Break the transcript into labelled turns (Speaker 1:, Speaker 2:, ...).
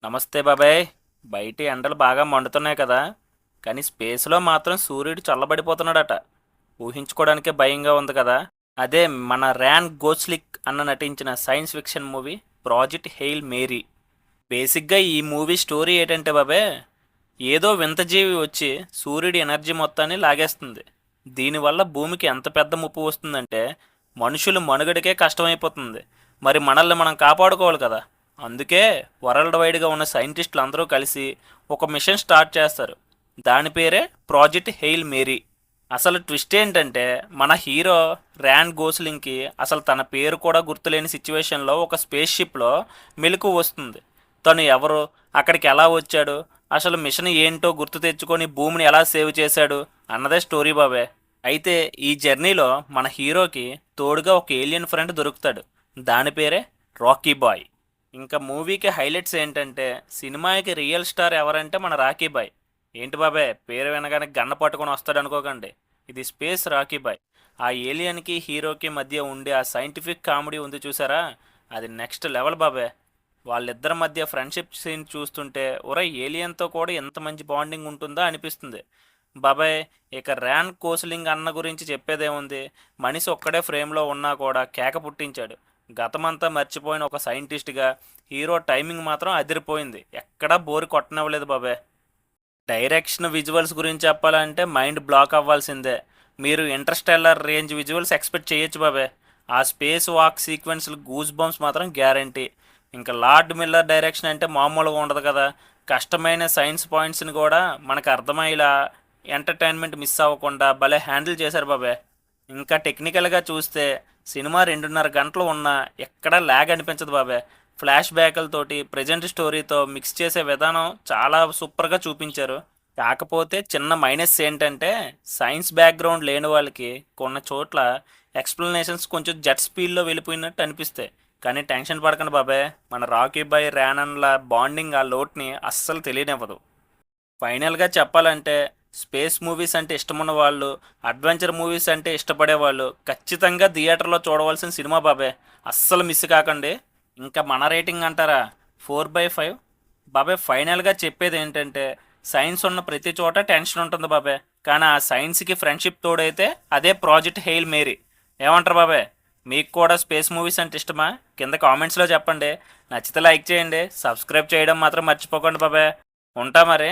Speaker 1: నమస్తే బాబాయ్. బయట ఎండలు బాగా మండుతున్నాయి కదా, కానీ స్పేస్లో మాత్రం సూర్యుడు చల్లబడిపోతున్నాడట. ఊహించుకోవడానికే భయంగా ఉంది కదా. అదే మన ర్యాన్ గోస్లిక్ అన్న నటించిన science fiction movie project Hail Mary. బేసిక్గా ఈ మూవీ స్టోరీ ఏంటంటే బాబాయ్, ఏదో వింత జీవి వచ్చి సూర్యుడి ఎనర్జీ మొత్తాన్ని లాగేస్తుంది. దీనివల్ల భూమికి ఎంత పెద్ద ముప్పు వస్తుందంటే మనుషులు మనుగడకే కష్టమైపోతుంది. మరి మనల్ని మనం కాపాడుకోవాలి కదా. అందుకే వరల్డ్ వైడ్గా ఉన్న సైంటిస్టులు అందరూ కలిసి ఒక మిషన్ స్టార్ట్ చేస్తారు. దాని పేరే ప్రాజెక్ట్ హెయిల్ మేరీ. అసలు ట్విస్ట్ ఏంటంటే మన హీరో ర్యాన్ గోస్లింగ్కి అసలు తన పేరు కూడా గుర్తులేని సిచ్యువేషన్లో ఒక స్పేస్ షిప్లో మెలకు వస్తుంది. తను ఎవరు, అక్కడికి ఎలా వచ్చాడు, అసలు మిషన్ ఏంటో గుర్తు తెచ్చుకొని భూమిని ఎలా సేవ్ చేశాడు అన్నదే స్టోరీ బాబే. అయితే ఈ జర్నీలో మన హీరోకి తోడుగా ఒక ఏలియన్ ఫ్రెండ్ దొరుకుతాడు. దాని పేరే రాకీ బాయ్. ఇంకా మూవీకి హైలైట్స్ ఏంటంటే సినిమాకి రియల్ స్టార్ ఎవరంటే మన రాకీ బాయ్. ఏంటి బాబాయ్ పేరు వినగానే గన్న పట్టుకొని వస్తాడు అనుకోకండి, ఇది స్పేస్ రాకీ బాయ్. ఆ ఏలియన్కి హీరోకి మధ్య ఉండే ఆ సైంటిఫిక్ కామెడీ ఉంది చూసారా, అది నెక్స్ట్ లెవెల్ బాబాయ్. వాళ్ళిద్దరి మధ్య ఫ్రెండ్షిప్ సీన్ చూస్తుంటే ఒరే ఏలియన్తో కూడా ఎంత మంచి బాండింగ్ ఉంటుందో అనిపిస్తుంది బాబాయ్. ఇక ర్యాన్ కోస్లింగ్ అన్న గురించి చెప్పేదేముంది, మనిషి ఒక్కడే ఫ్రేమ్లో ఉన్నా కూడా కేక పుట్టించాడు. గతమంతా మర్చిపోయిన ఒక సైంటిస్ట్గా హీరో టైమింగ్ మాత్రం అదిరిపోయింది, ఎక్కడా బోరు కొట్టనివ్వలేదు బాబాయ్. డైరెక్షన్ విజువల్స్ గురించి చెప్పాలంటే మైండ్ బ్లాక్ అవ్వాల్సిందే. మీరు ఇంటర్స్టెల్లర్ రేంజ్ విజువల్స్ ఎక్స్పెక్ట్ చేయొచ్చు బాబాయ్. ఆ స్పేస్ వాక్ సీక్వెన్స్లు గూస్ బంప్స్ మాత్రం గ్యారంటీ. ఇంకా లార్డ్ మిల్లర్ డైరెక్షన్ అంటే మామూలుగా ఉండదు కదా. కష్టమైన సైన్స్ పాయింట్స్ని కూడా మనకు అర్థమయ్యేలా ఎంటర్టైన్మెంట్ మిస్ అవ్వకుండా భలే హ్యాండిల్ చేశారు బాబాయ్. ఇంకా టెక్నికల్గా చూస్తే సినిమా 2.5 గంటలు ఉన్నా ఎక్కడా ల్యాగ్ అనిపించదు బాబాయ్. ఫ్లాష్ బ్యాక్లతోటి ప్రజెంట్ స్టోరీతో మిక్స్ చేసే విధానం చాలా సూపర్గా చూపించారు. కాకపోతే చిన్న మైనస్ ఏంటంటే సైన్స్ బ్యాక్గ్రౌండ్ లేని వాళ్ళకి కొన్ని చోట్ల ఎక్స్ప్లెనేషన్స్ కొంచెం జెట్ స్పీడ్లో వెళ్ళిపోయినట్టు అనిపిస్తాయి. కానీ టెన్షన్ పడకండి బాబాయ్, మన రాకీ బాయ్ ర్యానన్ల బాండింగ్ ఆ లోట్ని అస్సలు తెలియనివ్వదు. ఫైనల్గా చెప్పాలంటే స్పేస్ మూవీస్ అంటే ఇష్టమున్న వాళ్ళు, అడ్వెంచర్ మూవీస్ అంటే ఇష్టపడే వాళ్ళు ఖచ్చితంగా థియేటర్లో చూడవలసిన సినిమా బాబాయ్. అస్సలు మిస్ కాకండి. ఇంకా మన రేటింగ్ అంటారా, 4/5 బాబాయ్. ఫైనల్గా చెప్పేది ఏంటంటే సైన్స్ ఉన్న ప్రతి చోట టెన్షన్ ఉంటుంది బాబాయ్, కానీ ఆ సైన్స్కి ఫ్రెండ్షిప్ తోడైతే అదే ప్రాజెక్ట్ హెయిల్ మేరీ. ఏమంటారు బాబాయ్? మీకు కూడా స్పేస్ మూవీస్ అంటే ఇష్టమా? కింద కామెంట్స్లో చెప్పండి. నచ్చితే లైక్ చేయండి, సబ్స్క్రైబ్ చేయడం మాత్రం మర్చిపోకండి బాబాయ్. ఉంటా మరి.